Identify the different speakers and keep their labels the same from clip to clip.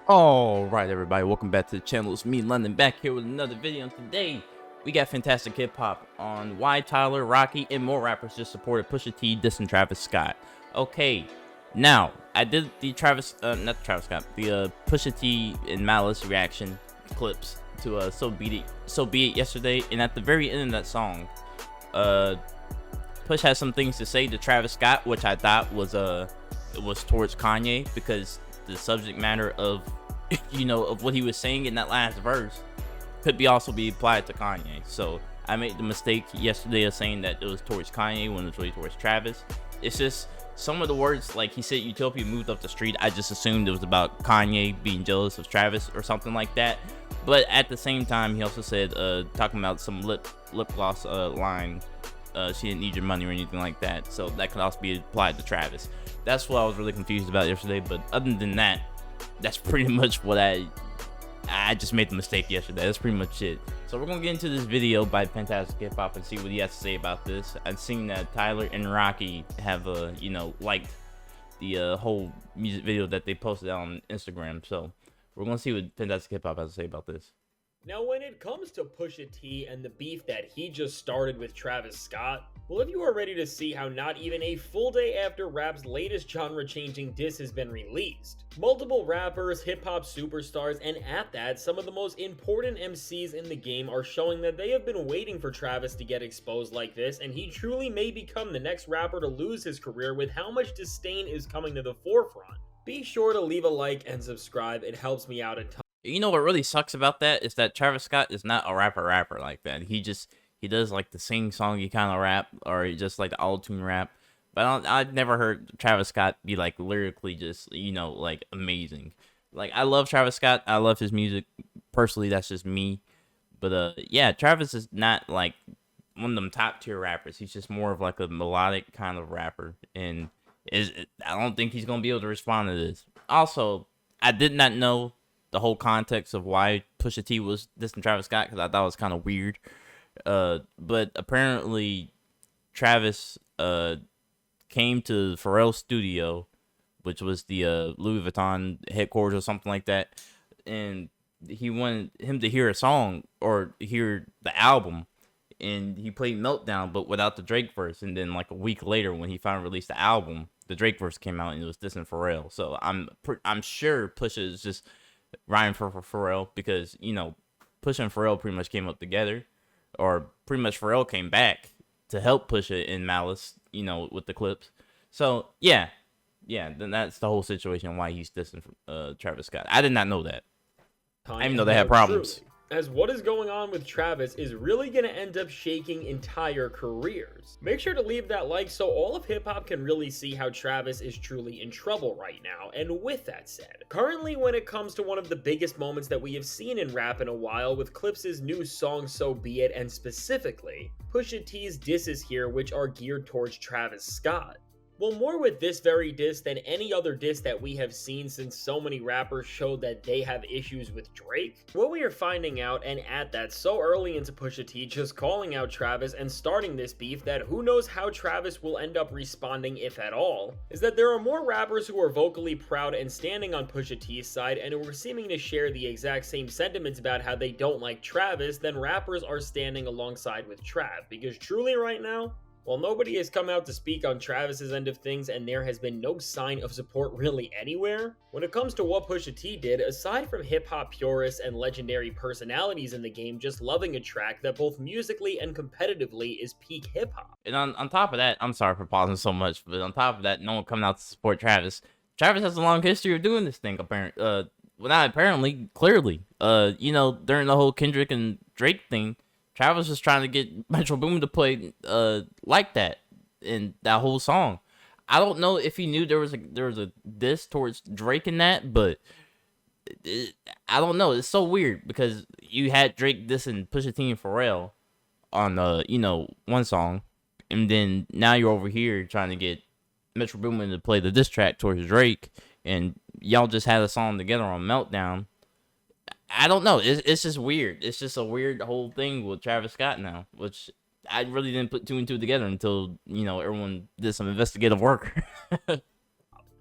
Speaker 1: Alright everybody, welcome back to the channel. It's me, London, back here with another video. And today, we got fantastic hip-hop on why Tyler, Rocky, and more rappers just supported Pusha T dissing Travis Scott. Okay, now, I did the Pusha T and Malice reaction clips to So Be It yesterday. And at the very end of that song, Push has some things to say to Travis Scott, which I thought was it was towards Kanye, because the subject matter of of what he was saying in that last verse could also be applied to Kanye. So I made the mistake yesterday of saying that it was towards Kanye when it was really towards Travis. It's just some of the words, like he said Utopia moved up the street, I just assumed it was about Kanye being jealous of Travis or something like that. But at the same time, he also said talking about some lip gloss line, she didn't need your money or anything like that. So that could also be applied to Travis. That's what I was really confused about yesterday. But other than that, that's pretty much what I just made the mistake yesterday. That's pretty much it. So we're gonna get into this video by Fantastic Hip Hop and see what he has to say about this. I've seen that Tyler and Rocky have liked the whole music video that they posted on Instagram. So we're gonna see what Fantastic Hip Hop has to say about this.
Speaker 2: Now, when it comes to Pusha T and the beef that he just started with Travis Scott, well, if you are ready to see how not even a full day after rap's latest genre-changing diss has been released, multiple rappers, hip-hop superstars, and at that, some of the most important MCs in the game are showing that they have been waiting for Travis to get exposed like this, and he truly may become the next rapper to lose his career with how much disdain is coming to the forefront. Be sure to leave a like and subscribe, it helps me out a ton.
Speaker 1: You know what really sucks about that is that Travis Scott is not a rapper like that. He does like the sing-songy kind of rap, or just like the auto-tune rap. But I've never heard Travis Scott be like lyrically just like amazing. Like, I love Travis Scott, I love his music personally. That's just me. But yeah, Travis is not like one of them top tier rappers. He's just more of like a melodic kind of rapper, and I don't think he's gonna be able to respond to this. Also, I did not know the whole context of why Pusha T was dissing Travis Scott, because I thought it was kind of weird. But apparently Travis came to Pharrell's studio, which was the Louis Vuitton headquarters or something like that, and he wanted him to hear a song or hear the album, and he played Meltdown but without the Drake verse. And then like a week later, when he finally released the album, the Drake verse came out and it was dissing Pharrell. So I'm sure Pusha is just rhyme for Pharrell, because Pusha and Pharrell pretty much came up together, or pretty much Pharrell came back to help Pusha in Malice, with the clips. So yeah, then that's the whole situation why he's dissing Travis Scott. I did not know that. I didn't know they had problems.
Speaker 2: Truly, as what is going on with Travis is really going to end up shaking entire careers. Make sure to leave that like so all of hip-hop can really see how Travis is truly in trouble right now. And with that said, currently when it comes to one of the biggest moments that we have seen in rap in a while with Clips' new song So Be It, and specifically Pusha T's disses here, which are geared towards Travis Scott. Well, more with this very diss than any other diss that we have seen, since so many rappers showed that they have issues with Drake. What we are finding out, and at that so early into Pusha T just calling out Travis and starting this beef that who knows how Travis will end up responding, if at all, is that there are more rappers who are vocally proud and standing on Pusha T's side and who are seeming to share the exact same sentiments about how they don't like Travis than rappers are standing alongside with Trav. Because truly right now, while nobody has come out to speak on Travis's end of things and there has been no sign of support really anywhere, when it comes to what Pusha T did, aside from hip-hop purists and legendary personalities in the game just loving a track that both musically and competitively is peak hip-hop.
Speaker 1: And on top of that, I'm sorry for pausing so much, but on top of that, no one coming out to support Travis. Travis has a long history of doing this thing, apparently. Well, not apparently, clearly. During the whole Kendrick and Drake thing, Travis was trying to get Metro Boomin to play like that in that whole song. I don't know if he knew there was a diss towards Drake in that, but I don't know. It's so weird, because you had Drake dissing Pusha T and Pharrell on one song, and then now you're over here trying to get Metro Boomin to play the diss track towards Drake, and y'all just had a song together on Meltdown. I don't know. It's just weird. It's just a weird whole thing with Travis Scott now, which I really didn't put two and two together until, everyone did some investigative work.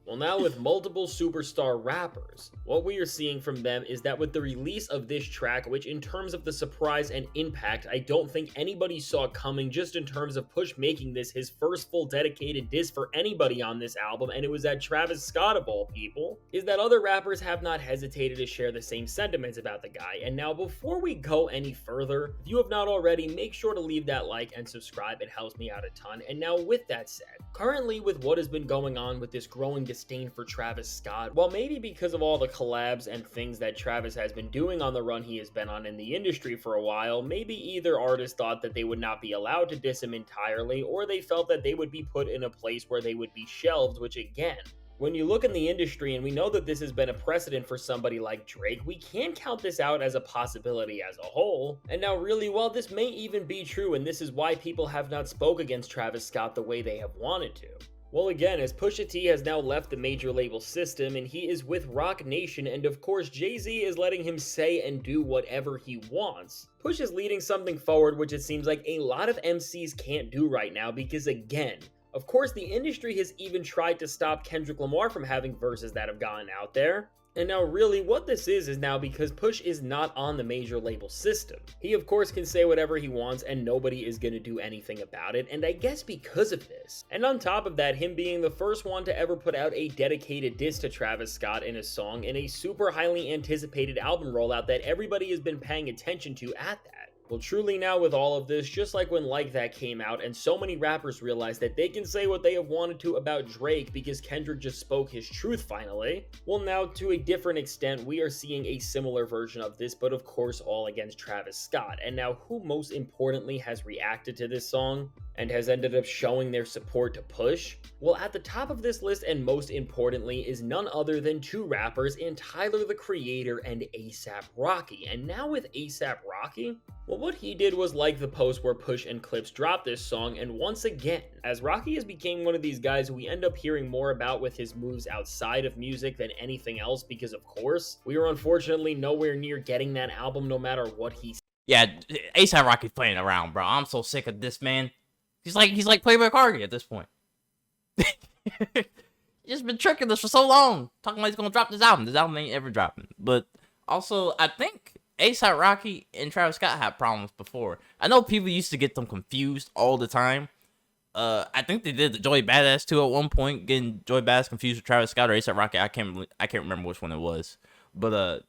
Speaker 2: Well, now with multiple superstar rappers, what we are seeing from them is that with the release of this track, which in terms of the surprise and impact, I don't think anybody saw coming just in terms of Push making this his first full dedicated diss for anybody on this album, and it was at Travis Scott of all people, is that other rappers have not hesitated to share the same sentiments about the guy. And now before we go any further, if you have not already, make sure to leave that like and subscribe, it helps me out a ton. And now with that said, currently with what has been going on with this growing disdain for Travis Scott, well, maybe because of all the collabs and things that Travis has been doing on the run he has been on in the industry for a while, maybe either artist thought that they would not be allowed to diss him entirely, or they felt that they would be put in a place where they would be shelved, which again, when you look in the industry, and we know that this has been a precedent for somebody like Drake, we can't count this out as a possibility as a whole. And now really, while this may even be true, and this is why people have not spoke against Travis Scott the way they have wanted to, well, again, as Pusha T has now left the major label system and he is with Roc Nation, and of course Jay-Z is letting him say and do whatever he wants, Push is leading something forward which it seems like a lot of MCs can't do right now because, again, of course the industry has even tried to stop Kendrick Lamar from having verses that have gotten out there. And now really what this is now because Push is not on the major label system. He of course can say whatever he wants and nobody is going to do anything about it, and I guess because of this. And on top of that, him being the first one to ever put out a dedicated diss to Travis Scott in a song in a super highly anticipated album rollout that everybody has been paying attention to at that. Well, truly now with all of this, just like when Like That came out and so many rappers realized that they can say what they have wanted to about Drake because Kendrick just spoke his truth finally, well now to a different extent we are seeing a similar version of this, but of course all against Travis Scott. And now who most importantly has reacted to this song and has ended up showing their support to Push? Well, at the top of this list and most importantly is none other than two rappers in Tyler the Creator and A$AP Rocky. And now with A$AP Rocky, well, what he did was like the post where Push and Clips dropped this song, and once again, as Rocky has become one of these guys who we end up hearing more about with his moves outside of music than anything else, because of course, we are unfortunately nowhere near getting that album no matter what he says.
Speaker 1: Yeah, A$AP Rocky's playing around, bro. I'm so sick of this man. He's like Playboy Cardi at this point. He's just been tricking us for so long, talking like he's gonna drop this album. This album ain't ever dropping. But also, I think A$AP Rocky and Travis Scott had problems before. I know people used to get them confused all the time. I think they did the Joey Badass too at one point, getting Joey Badass confused with Travis Scott or A$AP Rocky. I can't remember which one it was. But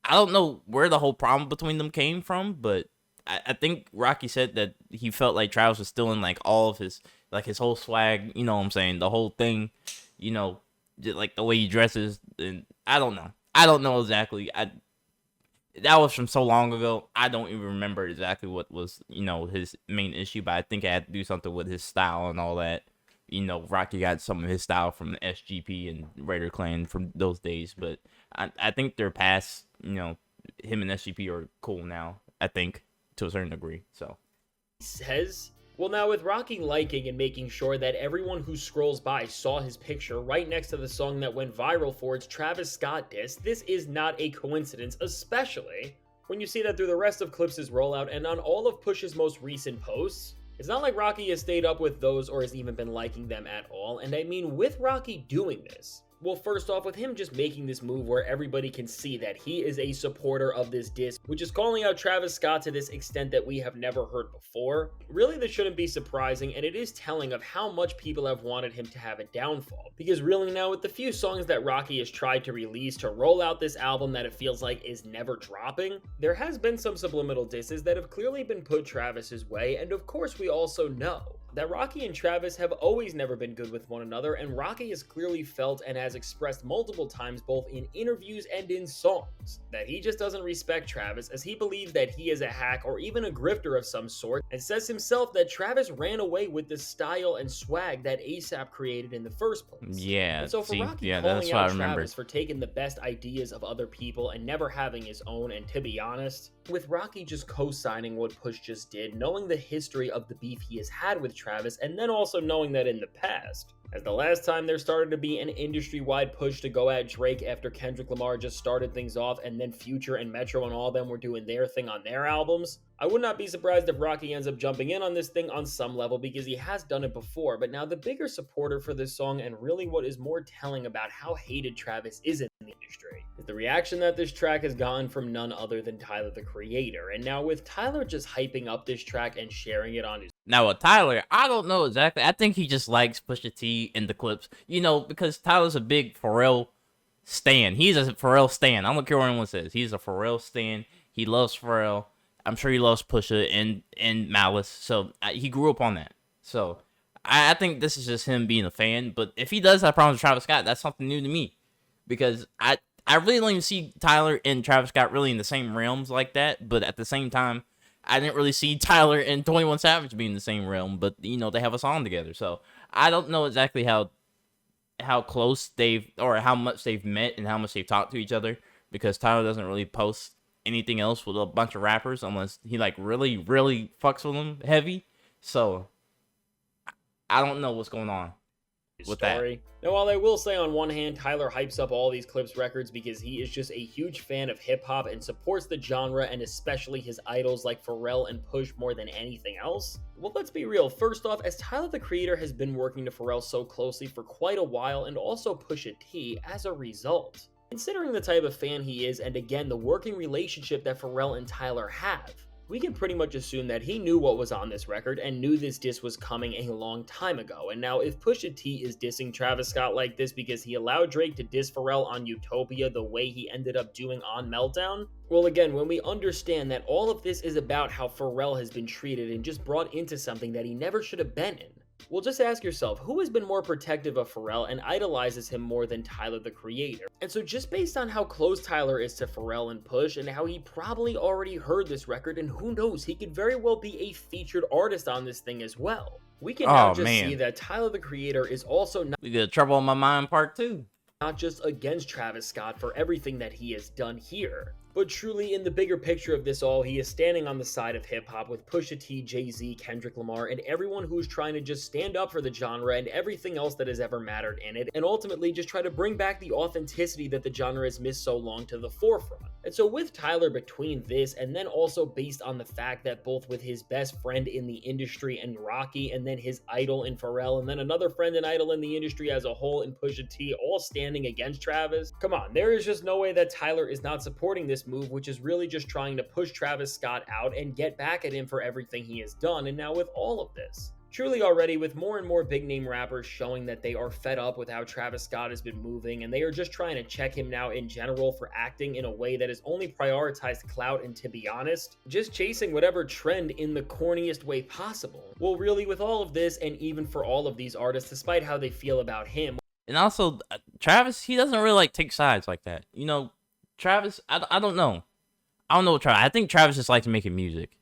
Speaker 1: I don't know where the whole problem between them came from. But I think Rocky said that he felt like Travis was still in like all of his whole swag. You know what I'm saying? The whole thing. You know, just like the way he dresses. And I don't know exactly. That was from so long ago, I don't even remember exactly what was, his main issue, but I think it had to do something with his style and all that. Rocky got some of his style from the SGP and Raider Clan from those days, but I think they're past, him and SGP are cool now, I think, to a certain degree, so.
Speaker 2: He says, well, now with Rocky liking and making sure that everyone who scrolls by saw his picture right next to the song that went viral for its Travis Scott diss, this is not a coincidence, especially when you see that through the rest of Clips' rollout and on all of Push's most recent posts. It's not like Rocky has stayed up with those or has even been liking them at all, and I mean with Rocky doing this, well, first off, with him just making this move where everybody can see that he is a supporter of this diss, which is calling out Travis Scott to this extent that we have never heard before, really this shouldn't be surprising, and it is telling of how much people have wanted him to have a downfall. Because really now, with the few songs that Rocky has tried to release to roll out this album that it feels like is never dropping, there has been some subliminal disses that have clearly been put Travis's way, and of course we also know that Rocky and Travis have always never been good with one another, and Rocky has clearly felt and has expressed multiple times both in interviews and in songs that he just doesn't respect Travis, as he believes that he is a hack or even a grifter of some sort, and says himself that Travis ran away with the style and swag that A$AP created in the first place.
Speaker 1: Yeah,
Speaker 2: and so for Rocky calling
Speaker 1: that's
Speaker 2: out Travis for taking the best ideas of other people and never having his own, and to be honest, with Rocky just co-signing what Push just did, knowing the history of the beef he has had with Travis, and then also knowing that in the past, As the last time there started to be an industry-wide push to go at Drake after Kendrick Lamar just started things off, and then Future and Metro and all of them were doing their thing on their albums, I would not be surprised if Rocky ends up jumping in on this thing on some level because he has done it before. But now the bigger supporter for this song, and really what is more telling about how hated Travis is in the industry, is the reaction that this track has gotten from none other than Tyler the Creator. And now with Tyler just hyping up this track and sharing it on his
Speaker 1: Now with Tyler, I don't know exactly. I think he just likes Pusha T in the clips, because Tyler's a big Pharrell stan. He's a Pharrell stan. I don't care what anyone says. He's a Pharrell stan. He loves Pharrell. I'm sure he loves Pusha and Malice. So he grew up on that. So I think this is just him being a fan. But if he does have problems with Travis Scott, that's something new to me, because I really don't even see Tyler and Travis Scott really in the same realms like that. But at the same time, I didn't really see Tyler and 21 Savage being in the same realm, but they have a song together. So I don't know exactly how close how much they've met and how much they've talked to each other, because Tyler doesn't really post anything else with a bunch of rappers unless he really, really fucks with them heavy. So I don't know what's going on with
Speaker 2: story. Now, while I will say on one hand, Tyler hypes up all these Clips records because he is just a huge fan of hip-hop and supports the genre and especially his idols like Pharrell and Push more than anything else. Well, let's be real. First off, as Tyler the Creator has been working to Pharrell so closely for quite a while, and also Pusha T as a result. Considering the type of fan he is, and again, the working relationship that Pharrell and Tyler have, we can pretty much assume that he knew what was on this record and knew this diss was coming a long time ago. And now if Pusha T is dissing Travis Scott like this because he allowed Drake to diss Pharrell on Utopia the way he ended up doing on Meltdown, well, again, when we understand that all of this is about how Pharrell has been treated and just brought into something that he never should have been in, well, just ask yourself, who has been more protective of Pharrell and idolizes him more than Tyler the Creator? And so just based on how close Tyler is to Pharrell and Push, and how he probably already heard this record, and who knows, he could very well be a featured artist on this thing as well. We can now just see that Tyler the Creator is also not...
Speaker 1: We got Trouble on My Mind Part 2.
Speaker 2: Not just against Travis Scott for everything that he has done here, but truly in the bigger picture of this all, he is standing on the side of hip-hop with Pusha T, Jay-Z, Kendrick Lamar, and everyone who's trying to just stand up for the genre and everything else that has ever mattered in it, and ultimately just try to bring back the authenticity that the genre has missed so long to the forefront. And so with Tyler, between this, and then also based on the fact that both with his best friend in the industry and Rocky, and then his idol in Pharrell, and then another friend and idol in the industry as a whole in Pusha T, all standing against Travis, come on, there is just no way that Tyler is not supporting this move, which is really just trying to push Travis Scott out and get back at him for everything he has done. And now with all of this, truly already with more and more big name rappers showing that they are fed up with how Travis Scott has been moving, and they are just trying to check him now in general for acting in a way that has only prioritized clout and, to be honest, just chasing whatever trend in the corniest way possible. Well, really, with all of this, and even for all of these artists, despite how they feel about him.
Speaker 1: And also, Travis, he doesn't really take sides like that. Travis, I don't know. I don't know what Travis. I think Travis just likes making music,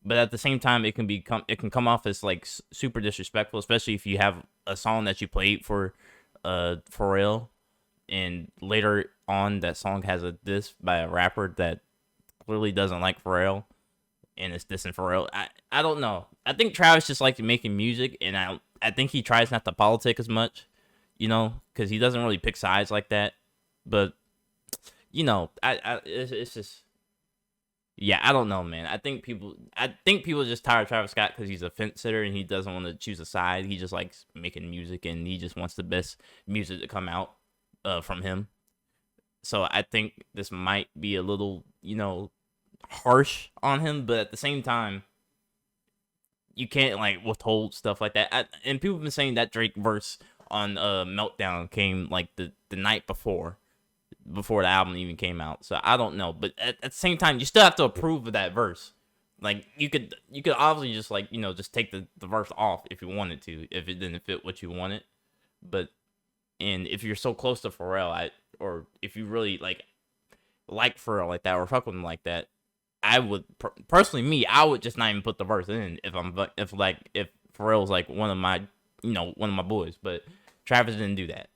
Speaker 1: but at the same time, it can come off as super disrespectful, especially if you have a song that you played for Pharrell, and later on that song has a diss by a rapper that clearly doesn't like Pharrell, and it's dissing Pharrell. I don't know. I think Travis just likes making music, and I think he tries not to politic as much, because he doesn't really pick sides like that, but. It's just, yeah, I don't know, man. I think people just tired of Travis Scott because he's a fence sitter and he doesn't want to choose a side. He just likes making music and he just wants the best music to come out from him. So I think this might be a little, harsh on him, but at the same time, you can't withhold stuff like that. And people have been saying that Drake verse on Meltdown came the night before the album even came out. So I don't know, but at the same time, you still have to approve of that verse. You could obviously just just take the verse off if you wanted to, if it didn't fit what you wanted. But and if you're so close to Pharrell, or if you really like Pharrell like that or fuck with him like that, I would personally I would just not even put the verse in if Pharrell's one of my boys. But Travis didn't do that.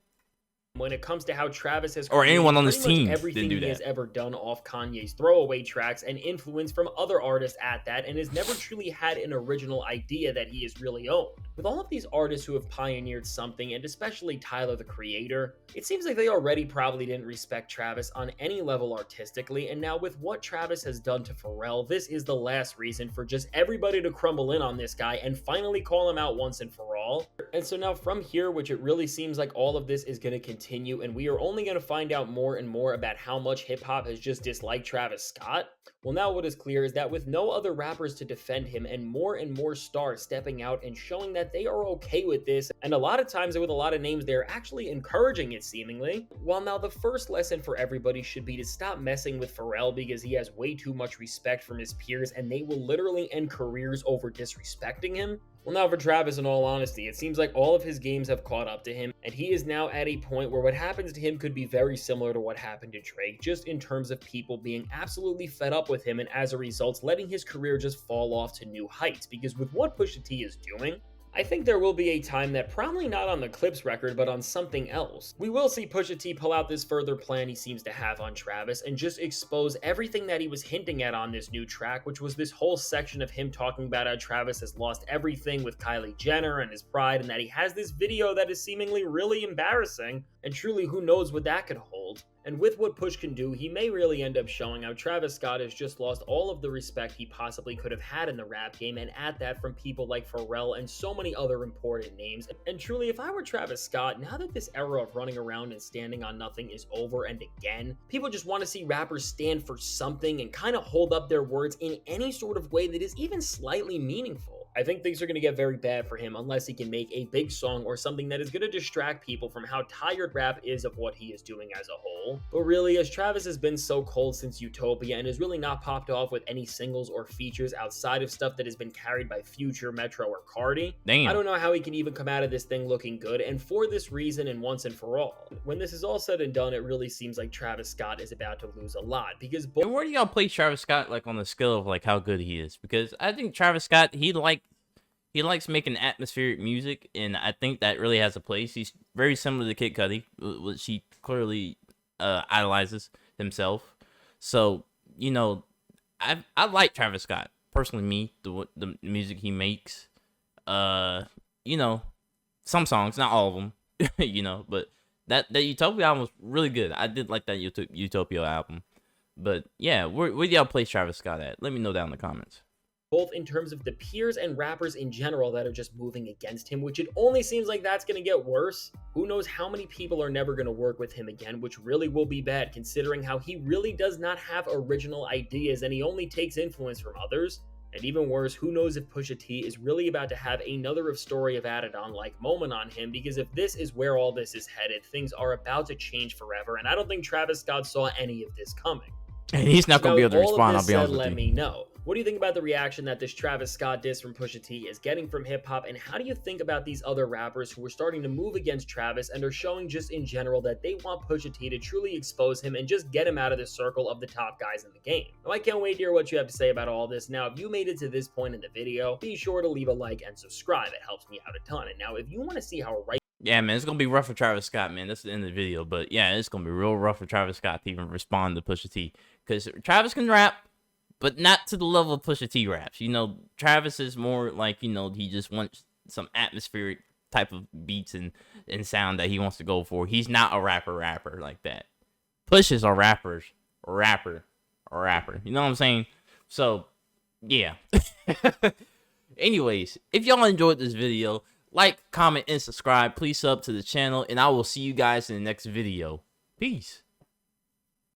Speaker 2: when it comes to how Travis has
Speaker 1: or anyone
Speaker 2: created
Speaker 1: on
Speaker 2: pretty
Speaker 1: this
Speaker 2: much
Speaker 1: team
Speaker 2: everything
Speaker 1: didn't do
Speaker 2: he has
Speaker 1: that.
Speaker 2: ever done off Kanye's throwaway tracks and influence from other artists at that, and has never truly had an original idea that he has really owned. With all of these artists who have pioneered something, and especially Tyler the Creator, it seems like they already probably didn't respect Travis on any level artistically, and now with what Travis has done to Pharrell, this is the last reason for just everybody to crumble in on this guy and finally call him out once and for all. And so now from here, which it really seems like all of this is going to continue, and we are only going to find out more and more about how much hip-hop has just disliked Travis Scott. Well, now what is clear is that with no other rappers to defend him and more stars stepping out and showing that they are okay with this, and a lot of times with a lot of names, they're actually encouraging it seemingly. While now the first lesson for everybody should be to stop messing with Pharrell because he has way too much respect from his peers and they will literally end careers over disrespecting him. Well, now for Travis, in all honesty, it seems like all of his games have caught up to him, and he is now at a point where what happens to him could be very similar to what happened to Drake, just in terms of people being absolutely fed up with him, and as a result, letting his career just fall off to new heights. Because with what Pusha T is doing, I think there will be a time that, probably not on the Clips record, but on something else, we will see Pusha T pull out this further plan he seems to have on Travis and just expose everything that he was hinting at on this new track, which was this whole section of him talking about how Travis has lost everything with Kylie Jenner and his pride, and that he has this video that is seemingly really embarrassing, and truly who knows what that could hold. And with what Push can do, he may really end up showing how Travis Scott has just lost all of the respect he possibly could have had in the rap game, and at that from people like Pharrell and so many other important names. And truly, if I were Travis Scott, now that this era of running around and standing on nothing is over, and again, people just want to see rappers stand for something and kind of hold up their words in any sort of way that is even slightly meaningful. I think things are going to get very bad for him unless he can make a big song or something that is going to distract people from how tired rap is of what he is doing as a whole. But really, as Travis has been so cold since Utopia and has really not popped off with any singles or features outside of stuff that has been carried by Future, Metro, or Cardi,
Speaker 1: Damn.
Speaker 2: I don't know how he can even come out of this thing looking good, and for this reason and once and for all, when this is all said and done, it really seems like Travis Scott is about to lose a lot, because
Speaker 1: And where do y'all place Travis Scott, like, on the scale of, like, how good he is? Because I think Travis Scott, he likes making atmospheric music, and I think that really has a place. He's very similar to Kid Cudi, which he clearly idolizes himself. So, you know, I like Travis Scott. Personally, me, the music he makes. You know, some songs, not all of them, you know, but that Utopia album was really good. I did like that Utopia album. But, yeah, where do y'all place Travis Scott at? Let me know down in the comments.
Speaker 2: Both in terms of the peers and rappers in general that are just moving against him, which it only seems like that's going to get worse. Who knows how many people are never going to work with him again, which really will be bad considering how he really does not have original ideas and he only takes influence from others. And even worse, who knows if Pusha T is really about to have another of Story of Adidon-like moment on him, because if this is where all this is headed, things are about to change forever, and I don't think Travis Scott saw any of this coming.
Speaker 1: And he's not going to be able to respond, I'll be honest with you.
Speaker 2: Let me know. What do you think about the reaction that this Travis Scott diss from Pusha T is getting from hip-hop, and how do you think about these other rappers who are starting to move against Travis and are showing just in general that they want Pusha T to truly expose him and just get him out of the circle of the top guys in the game? Now, I can't wait to hear what you have to say about all this. Now, if you made it to this point in the video, be sure to leave a like and subscribe. It helps me out a ton. And now, if you want to see how
Speaker 1: yeah, man, it's going to be rough for Travis Scott, man. That's the end of the video. But, yeah, it's going to be real rough for Travis Scott to even respond to Pusha T. Because Travis can rap, but not to the level of Pusha T raps. You know, Travis is more like, you know, he just wants some atmospheric type of beats and sound that he wants to go for. He's not a rapper like that. Push is a rapper. You know what I'm saying? So, yeah. Anyways, if y'all enjoyed this video, like, comment, and subscribe. Please sub to the channel, and I will see you guys in the next video. Peace.